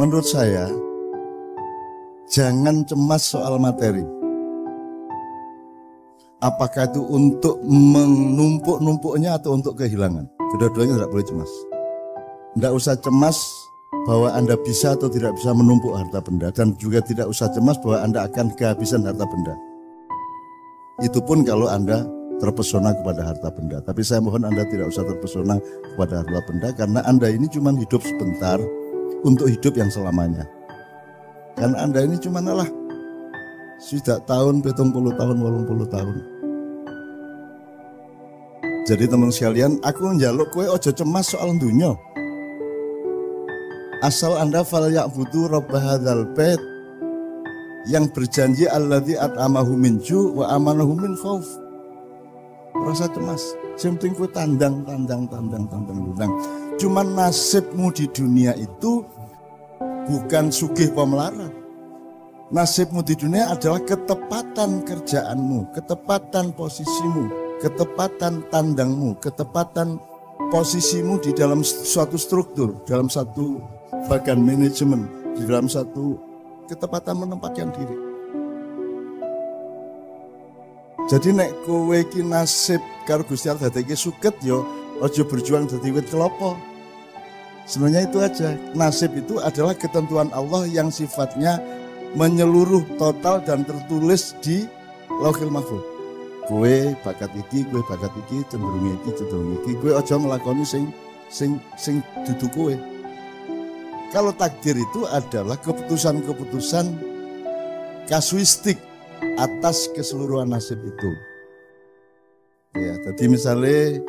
menurut saya jangan cemas soal materi. Apakah itu untuk menumpuk-numpuknya atau untuk kehilangan? Kedua-duanya tidak boleh cemas. Tidak usah cemas bahwa Anda bisa atau tidak bisa menumpuk harta benda, dan juga tidak usah cemas bahwa Anda akan kehabisan harta benda. Itu pun kalau Anda terpesona kepada harta benda. Tapi saya mohon Anda tidak usah terpesona kepada harta benda, karena Anda ini cuma hidup sebentar untuk hidup yang selamanya. Karena Anda ini cuma sudah tahun, 70 tahun, 80 tahun. Jadi teman sekalian, aku njaluk kowe ojo cemas soal dunya. Asal Anda falyabudu rabb hadzal bait yang berjanji alladzi at'amahu min ju' wa amanahu min khauf. Rasa cemas, sing penting kowe tandang. Cuman nasibmu di dunia itu bukan sugih pemelarat. Nasibmu di dunia adalah ketepatan kerjaanmu, ketepatan posisimu, ketepatan tandangmu, ketepatan posisimu di dalam suatu struktur, dalam satu bagian manajemen, di dalam satu ketepatan menempatkan diri. Jadi nek kowe iki nasib karo Gusti Allah dadeke suket yo aja berjuang dadi wit kelapa. Sebenarnya itu aja. Nasib itu adalah ketentuan Allah yang sifatnya menyeluruh, total dan tertulis di Lauhil Mahfuz. Kowe bakat iki, cenderung iki. Kowe aja nglakoni sing dudu kowe. Kalau takdir itu adalah keputusan-keputusan kasuistik atas keseluruhan nasib itu. Ya, jadi misalnya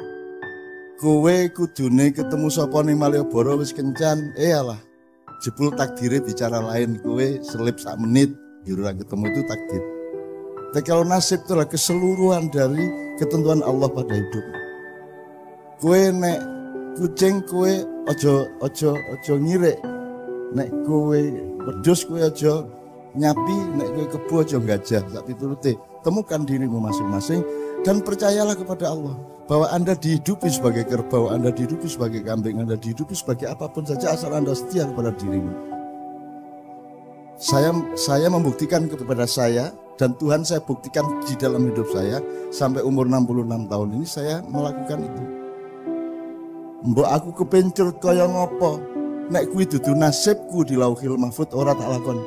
kowe kudune ketemu sapa ning Malioboro wis kencan, alah jebul takdire bicara lain, kowe selip sak menit ora ketemu, itu takdir. Tapi kalau nasib itu adalah keseluruhan dari ketentuan Allah pada hidup. Kowe nek kucing kowe ojo ngirik. Nek kowe wedhus kowe aja nyapi, nek kowe kebo aja gajah. Sak piturute, temukan dirimu masing-masing dan percayalah kepada Allah bahwa Anda dihidupi sebagai kerbau, Anda dihidupi sebagai kambing, Anda dihidupi sebagai apapun saja asal Anda setia kepada dirimu. Saya membuktikan kepada saya, dan Tuhan saya buktikan di dalam hidup saya sampai umur 66 tahun ini saya melakukan itu. Mbok aku kepencur kaya ngopo, nek kuwi dudu nasibku di Lauhil Mahfuz ora tak lakon.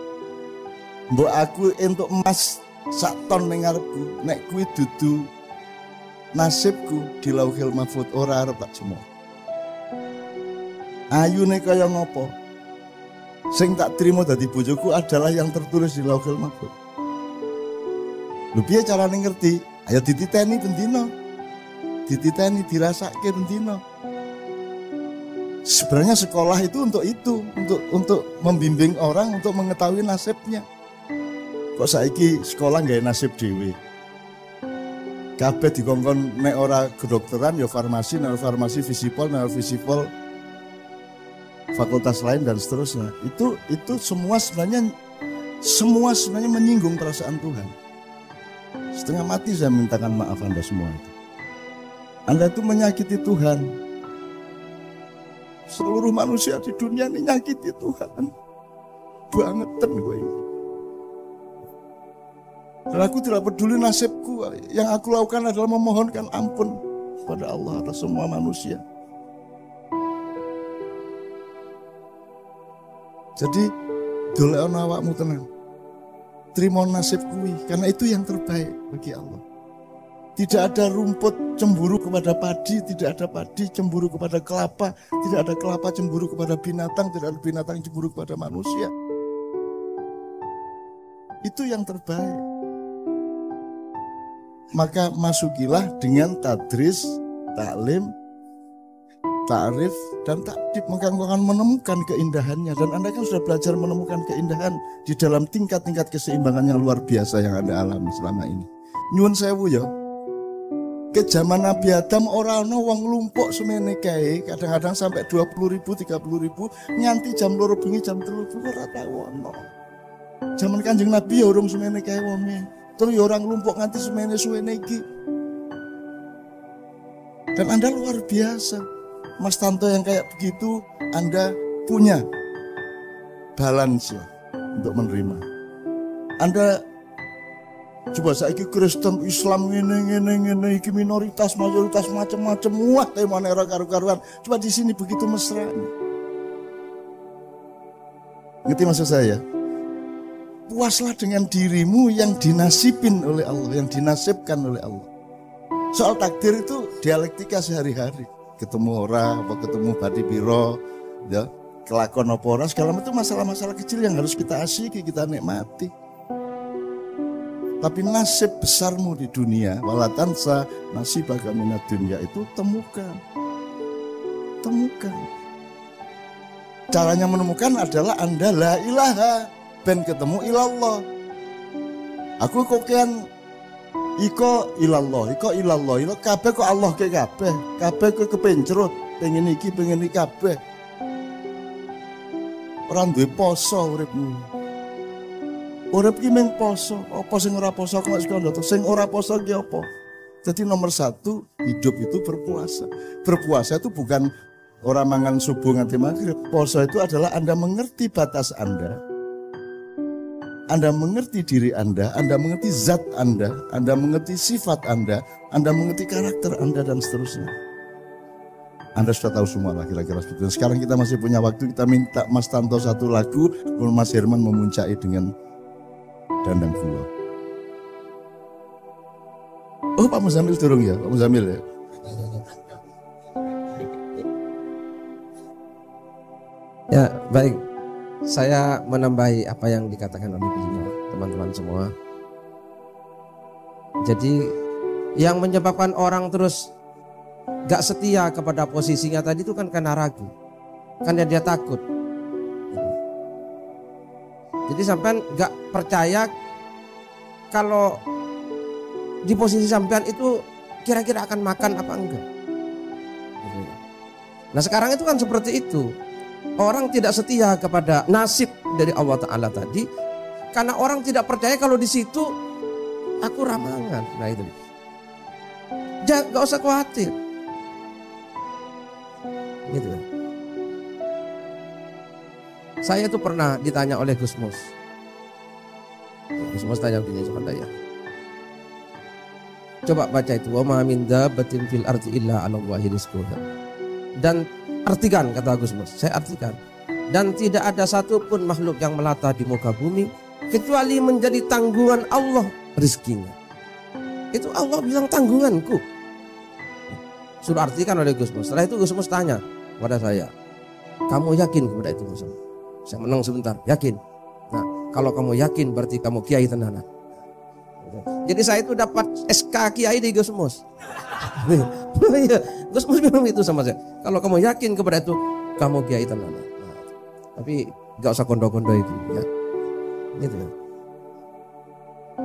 Mbok aku entuk emas sak ton ning ngarepku, nek kuwi dudu nasibku di Lauhil Mahfuz ora arep tak jemok. Ayune kaya ngopo, sing tak terima dadi bojoku adalah yang tertulis di Lauhil Mahfuz. Lho piye carane ngerti? Ayo dititeni bendina. Dititeni, dirasake bendina. Sebenarnya sekolah itu, untuk membimbing orang untuk mengetahui nasibnya. Kok saiki sekolah nggawe nasib dhewe? Kabeh dikongkon nek ora kedokteran ya farmasi, nek farmasi visipol, nek visipol fakultas lain dan seterusnya. Itu semua sebenarnya menyinggung perasaan Tuhan. Setengah mati saya mintakan maaf Anda semua itu. Anda itu menyakiti Tuhan. Seluruh manusia di dunia ini nyakiti Tuhan. Bangetan gue ini. Dan aku tidak peduli nasibku. Yang aku lakukan adalah memohonkan ampun kepada Allah atas semua manusia. Jadi dolekno awakmu tenang. Terima nasib kuwi, karena itu yang terbaik bagi Allah. Tidak ada rumput cemburu kepada padi, tidak ada padi cemburu kepada kelapa, tidak ada kelapa cemburu kepada binatang, tidak ada binatang cemburu kepada manusia. Itu yang terbaik. Maka masukilah dengan tadris, taklim, ta'rif dan takdib, maka engkau akan menemukan keindahannya. Dan Anda kan sudah belajar menemukan keindahan di dalam tingkat-tingkat keseimbangan yang luar biasa yang Anda alami selama ini. Nyuwun sewu ya, ke zaman Nabi Adam orang wong lumpuk semene kae, kadang-kadang sampai 20.000, 30.000, nganti jam 2 bengi, jam 3 ora tau ono. Zaman Kanjeng Nabi ya urung semene kae wonge. Terus ya orang lumpuk nganti semene suwene iki. Dan Anda luar biasa. Mas Tanto yang kayak begitu Anda punya. balance untuk menerima. Anda coba saiki Kristen, Islam ngene iki minoritas, mayoritas macam-macam, wah temane ora karu-karuan. Coba di sini begitu mesranya. Ngerti maksud saya? Puaslah dengan dirimu yang dinasibin oleh Allah, yang dinasibkan oleh Allah. Soal takdir itu dialektika sehari-hari. Ketemu orang, apa ketemu badi biro, ya, kelakon apa ora, segala macam itu masalah-masalah kecil yang harus kita asyiki, kita nikmati. Tapi nasib besarmu di dunia, walatansa nasibaka minad dunya, itu temukan. Temukan. Caranya menemukan adalah Anda la ilaha ben ketemu ilallah. Aku kokean iko ilallah, kabeh kok Allah ke kabeh kok kepencrut, pengen iki kabeh. Ora duwe poso uripmu. Urip ki mung poso, apa sing ora poso kok sekondo, sing ora poso ki apa? Jadi nomor satu, hidup itu berpuasa. Berpuasa itu bukan orang mangan subuh nganti maghrib. Poso itu adalah Anda mengerti batas Anda mengerti diri Anda mengerti zat Anda mengerti sifat Anda mengerti karakter Anda dan seterusnya. Anda sudah tahu semua lah kira-kira seperti itu. Sekarang kita masih punya waktu, kita minta Mas Tanto satu lagu, kemudian Mas Herman memuncai dengan Dandang Kula. Oh, Pak Muzamil turun ya, Pak Muzamil ya. Ya, baik. Saya menambahi apa yang dikatakan oleh beliau, teman-teman semua. Jadi yang menyebabkan orang terus gak setia kepada posisinya tadi itu kan karena ragu. Karena dia takut. Jadi sampean gak percaya kalau di posisi sampean itu kira-kira akan makan apa enggak. Nah sekarang itu kan seperti itu. Orang tidak setia kepada nasib dari Allah Ta'ala tadi karena orang tidak percaya kalau di situ aku ramangan. Nah itu. Gak usah khawatir. Gitu. Saya itu pernah ditanya oleh Gus Mus. Gus Mus tanya begini kepada saya. Coba baca itu, wa ma min dabbatin fil ardi illa 'alallahi rizquha. Dan artikan, kata Gus Mus, saya artikan. Dan tidak ada satupun makhluk yang melata di muka bumi kecuali menjadi tanggungan Allah rizkinya. Itu Allah bilang tanggunganku. Sudah artikan oleh Gus Mus. Setelah itu Gus Mus tanya kepada saya, kamu yakin kepada itu Gus Mus? Saya menang sebentar, yakin. Nah, kalau kamu yakin berarti kamu kiai tenanan. Jadi saya itu dapat SK kiai di Gus Mus. Gus Mus bilang itu sama saya. Kalau kamu yakin kepada itu, kamu kiai tenanan. Nah, tapi gak usah kondo-kondo itu, ya. Gitu ya.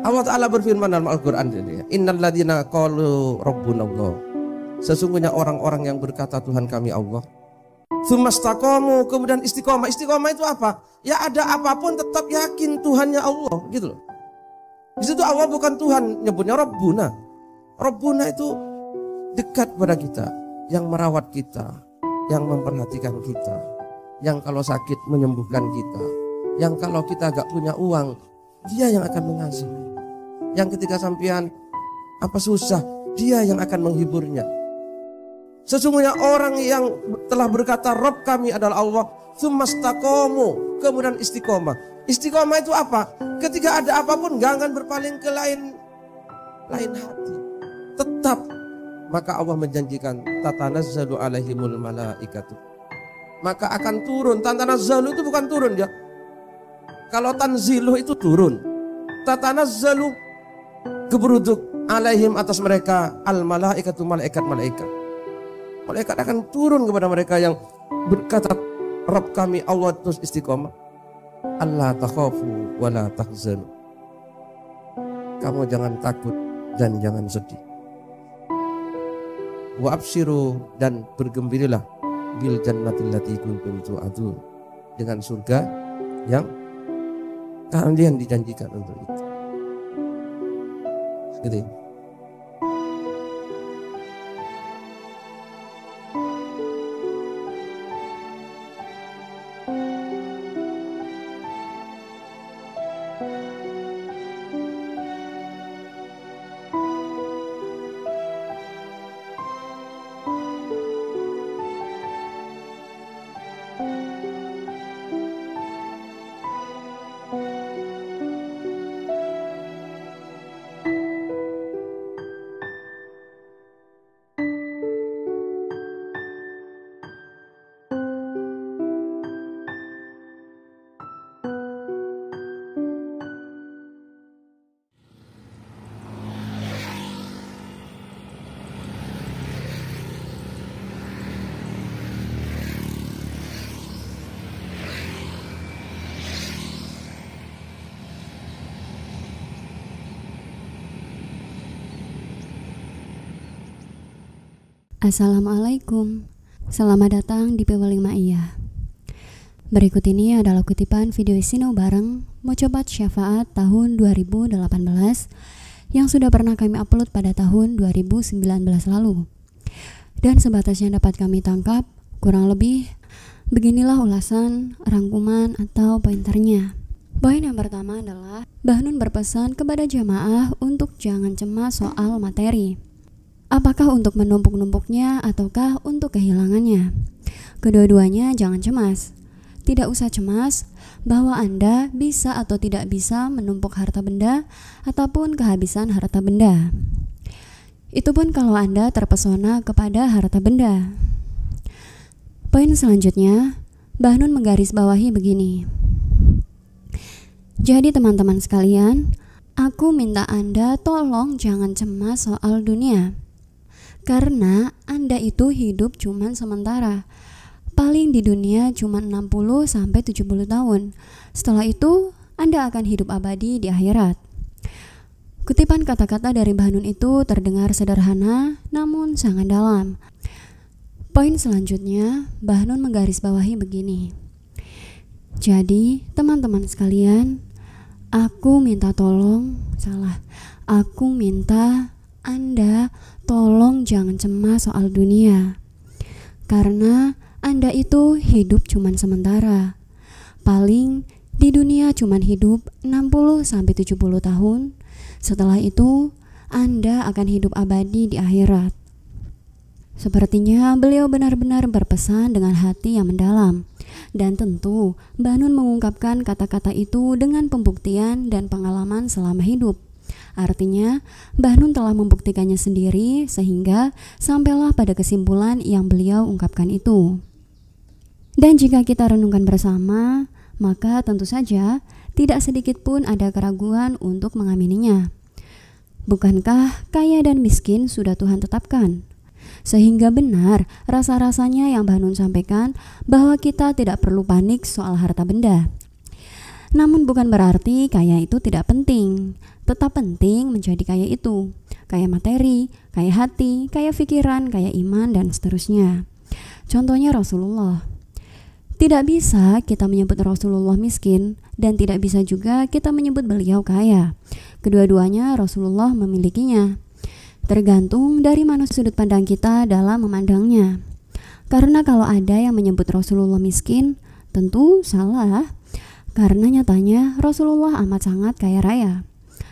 Allah Ta'ala berfirman dalam Al-Quran ini, innal ladzina qalu rabbunallah. Sesungguhnya orang-orang yang berkata Tuhan kami Allah. Tsumastaqamu, kemudian istiqomah. Istiqomah itu apa? Ya ada apapun tetap yakin Tuhannya Allah, gitu loh. Di situ Allah bukan Tuhan, nyebutnya Rabbuna. Rabbuna itu dekat pada kita, yang merawat kita, yang memperhatikan kita, yang kalau sakit menyembuhkan kita, yang kalau kita gak punya uang, dia yang akan mengasihi. Yang ketika sampean apa susah, dia yang akan menghiburnya. Sesungguhnya orang yang telah berkata Rabb kami adalah Allah, tsumastaqamu, kemudian istiqomah. Istiqomah itu apa? Ketika ada apapun gak akan berpaling ke lain hati. Tetap, maka Allah menjanjikan tatanazzalu alaihimul malaikatu. Maka akan turun. Tatanazzalu itu bukan turun ya. Kalau tanzilu itu turun. Tatanazzalu geberuduk alaihim atas mereka al malaikatu, malaikat-malaikat. Malaikat akan turun kepada mereka yang berkata Rabb kami Allah, terus istiqomah. Allah takhafu wa la tahzanu. Kamu jangan takut dan jangan sedih. Wa absyiru, dan bergembiralah bil jannatil lati kuntum tu'adun, dengan surga yang kalian dijanjikan untuk itu. Gitu. Assalamualaikum, selamat datang di Pewaling Ma'iyah. Berikut ini adalah kutipan video Sinau Bareng Mocobat Syafaat tahun 2018 yang sudah pernah kami upload pada tahun 2019 lalu. Dan sebatas yang dapat kami tangkap, kurang lebih beginilah ulasan, rangkuman, atau pointernya. Poin yang pertama adalah Bahnun berpesan kepada jamaah untuk jangan cemas soal materi. Apakah untuk menumpuk-numpuknya ataukah untuk kehilangannya? Kedua-duanya jangan cemas. Tidak usah cemas bahwa Anda bisa atau tidak bisa menumpuk harta benda ataupun kehabisan harta benda. Itu pun kalau Anda terpesona kepada harta benda. Poin selanjutnya, Bahnun menggarisbawahi begini. Jadi teman-teman sekalian, aku minta Anda tolong jangan cemas soal dunia. Karena Anda itu hidup cuman sementara. Paling di dunia cuma 60-70 tahun. Setelah itu, Anda akan hidup abadi di akhirat. Kutipan kata-kata dari Bahnun itu terdengar sederhana, namun sangat dalam. Poin selanjutnya, Bahnun menggarisbawahi begini. Jadi, teman-teman sekalian, aku minta Anda tolong jangan cemas soal dunia. Karena Anda itu hidup cuman sementara. Paling di dunia cuman hidup 60-70 tahun. Setelah itu, Anda akan hidup abadi di akhirat. Sepertinya beliau benar-benar berpesan dengan hati yang mendalam. Dan tentu Bahnun mengungkapkan kata-kata itu dengan pembuktian dan pengalaman selama hidup. Artinya, Bahnun telah membuktikannya sendiri sehingga sampailah pada kesimpulan yang beliau ungkapkan itu. Dan jika kita renungkan bersama, maka tentu saja tidak sedikit pun ada keraguan untuk mengamininya. Bukankah kaya dan miskin sudah Tuhan tetapkan? Sehingga benar rasa-rasanya yang Bahnun sampaikan bahwa kita tidak perlu panik soal harta benda. Namun bukan berarti kaya itu tidak penting. Tetap penting menjadi kaya itu. Kaya materi, kaya hati, kaya pikiran, kaya iman, dan seterusnya. Contohnya Rasulullah. Tidak bisa kita menyebut Rasulullah miskin dan tidak bisa juga kita menyebut beliau kaya. Kedua-duanya Rasulullah memilikinya. Tergantung dari mana sudut pandang kita dalam memandangnya. Karena kalau ada yang menyebut Rasulullah miskin, tentu salah. Karena nyatanya Rasulullah amat sangat kaya raya.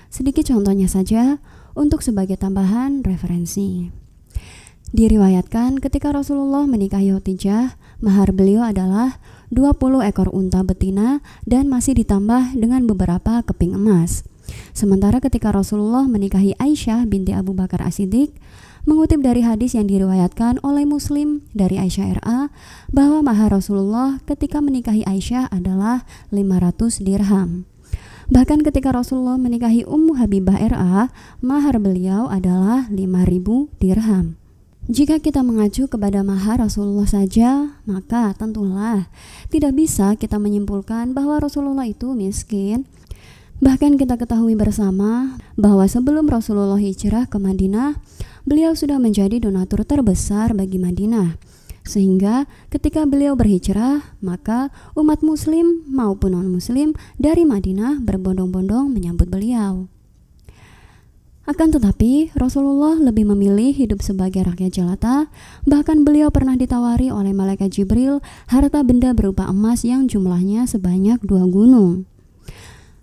Sedikit contohnya saja untuk sebagai tambahan referensi. Diriwayatkan ketika Rasulullah menikahi Khadijah, mahar beliau adalah 20 ekor unta betina dan masih ditambah dengan beberapa keping emas. Sementara ketika Rasulullah menikahi Aisyah binti Abu Bakar As-Siddiq, mengutip dari hadis yang diriwayatkan oleh Muslim dari Aisyah RA bahwa mahar Rasulullah ketika menikahi Aisyah adalah 500 dirham. Bahkan ketika Rasulullah menikahi Ummu Habibah RA, mahar beliau adalah 5.000 dirham. Jika kita mengacu kepada mahar Rasulullah saja, maka tentulah tidak bisa kita menyimpulkan bahwa Rasulullah itu miskin. Bahkan kita ketahui bersama bahwa sebelum Rasulullah hijrah ke Madinah, beliau sudah menjadi donatur terbesar bagi Madinah. Sehingga ketika beliau berhijrah, maka umat muslim maupun non-muslim dari Madinah berbondong-bondong menyambut beliau. Akan tetapi, Rasulullah lebih memilih hidup sebagai rakyat jelata. Bahkan beliau pernah ditawari oleh malaikat Jibril harta benda berupa emas yang jumlahnya sebanyak 2 gunung.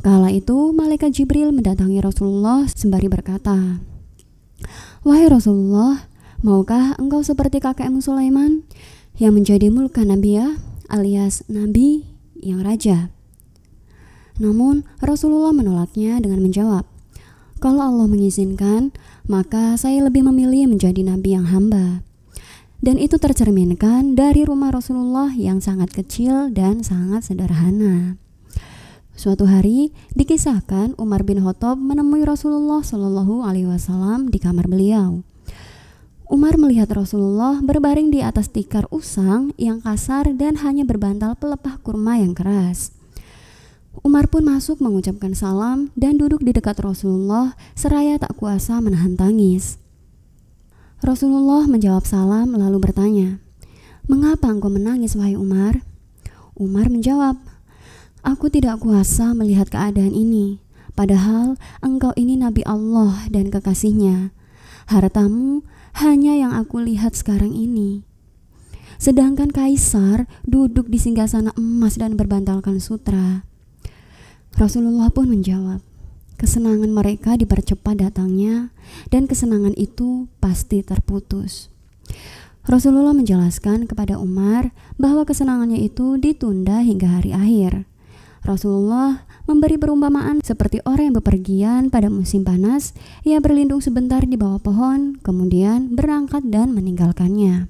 Kala itu malaikat Jibril mendatangi Rasulullah sembari berkata, "Wahai Rasulullah, maukah engkau seperti kakekmu Sulaiman yang menjadi mulka Nabiyah alias Nabi yang raja?" Namun Rasulullah menolaknya dengan menjawab, "Kalau Allah mengizinkan, maka saya lebih memilih menjadi Nabi yang hamba." Dan itu tercerminkan dari rumah Rasulullah yang sangat kecil dan sangat sederhana. Suatu hari dikisahkan Umar bin Khattab menemui Rasulullah Shallallahu Alaihi Wasallam di kamar beliau. Umar melihat Rasulullah berbaring di atas tikar usang yang kasar dan hanya berbantal pelepah kurma yang keras. Umar pun masuk mengucapkan salam dan duduk di dekat Rasulullah seraya tak kuasa menahan tangis. Rasulullah menjawab salam lalu bertanya, "Mengapa engkau menangis, wahai Umar?" Umar menjawab, "Aku tidak kuasa melihat keadaan ini, padahal engkau ini Nabi Allah dan kekasihnya. Hartamu hanya yang aku lihat sekarang ini. Sedangkan Kaisar duduk di singgasana emas dan berbantalkan sutra." Rasulullah pun menjawab, "Kesenangan mereka dipercepat datangnya dan kesenangan itu pasti terputus." Rasulullah menjelaskan kepada Umar bahwa kesenangannya itu ditunda hingga hari akhir. Rasulullah memberi perumpamaan seperti orang yang bepergian pada musim panas, ia berlindung sebentar di bawah pohon, kemudian berangkat dan meninggalkannya.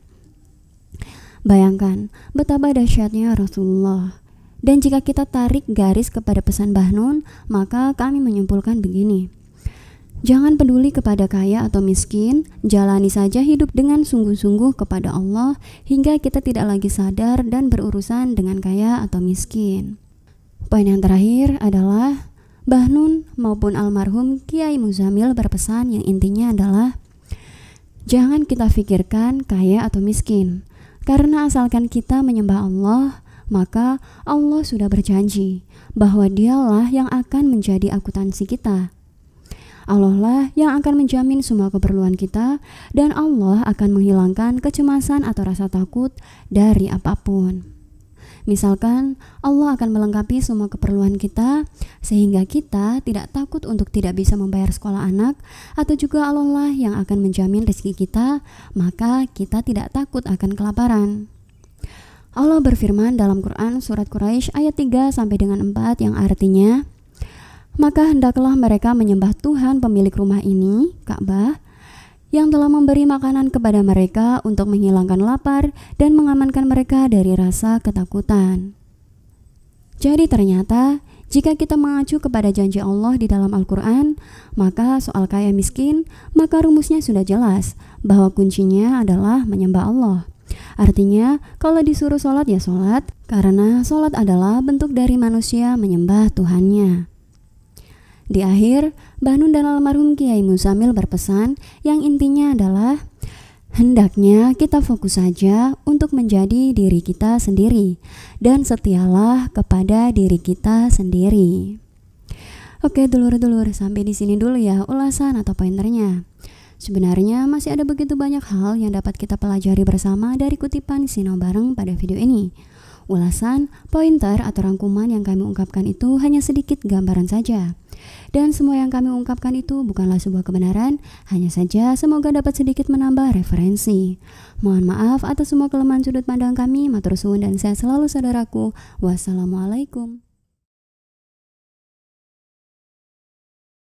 Bayangkan betapa dahsyatnya Rasulullah. Dan jika kita tarik garis kepada pesan Bahnun, maka kami menyimpulkan begini. Jangan peduli kepada kaya atau miskin, jalani saja hidup dengan sungguh-sungguh kepada Allah hingga kita tidak lagi sadar dan berurusan dengan kaya atau miskin. Poin yang terakhir adalah Bahnun maupun almarhum Kiai Muzamil berpesan yang intinya adalah jangan kita pikirkan kaya atau miskin, karena asalkan kita menyembah Allah, maka Allah sudah berjanji bahwa Dialah yang akan menjadi akuntansi kita. Allah lah yang akan menjamin semua keperluan kita, dan Allah akan menghilangkan kecemasan atau rasa takut dari apapun. Misalkan Allah akan melengkapi semua keperluan kita sehingga kita tidak takut untuk tidak bisa membayar sekolah anak, atau juga Allah lah yang akan menjamin rezeki kita, maka kita tidak takut akan kelaparan. Allah berfirman dalam Quran surat Quraisy ayat 3 sampai dengan 4 yang artinya, "Maka hendaklah mereka menyembah Tuhan pemilik rumah ini, Ka'bah, yang telah memberi makanan kepada mereka untuk menghilangkan lapar dan mengamankan mereka dari rasa ketakutan." Jadi ternyata jika kita mengacu kepada janji Allah di dalam Al-Quran, maka soal kaya miskin, maka rumusnya sudah jelas bahwa kuncinya adalah menyembah Allah. Artinya, kalau disuruh sholat ya sholat, karena sholat adalah bentuk dari manusia menyembah Tuhannya. Di akhir, Bahnun dan almarhum Kiai Muzamil berpesan yang intinya adalah hendaknya kita fokus saja untuk menjadi diri kita sendiri dan setialah kepada diri kita sendiri. Oke dulur-dulur, sampai di sini dulu ya ulasan atau pointernya. Sebenarnya masih ada begitu banyak hal yang dapat kita pelajari bersama dari kutipan Sinau Bareng pada video ini. Ulasan, pointer atau rangkuman yang kami ungkapkan itu hanya sedikit gambaran saja. Dan semua yang kami ungkapkan itu bukanlah sebuah kebenaran, hanya saja semoga dapat sedikit menambah referensi. Mohon maaf atas semua kelemahan sudut pandang kami, matur suwun dan sehat selalu saudaraku. Wassalamualaikum.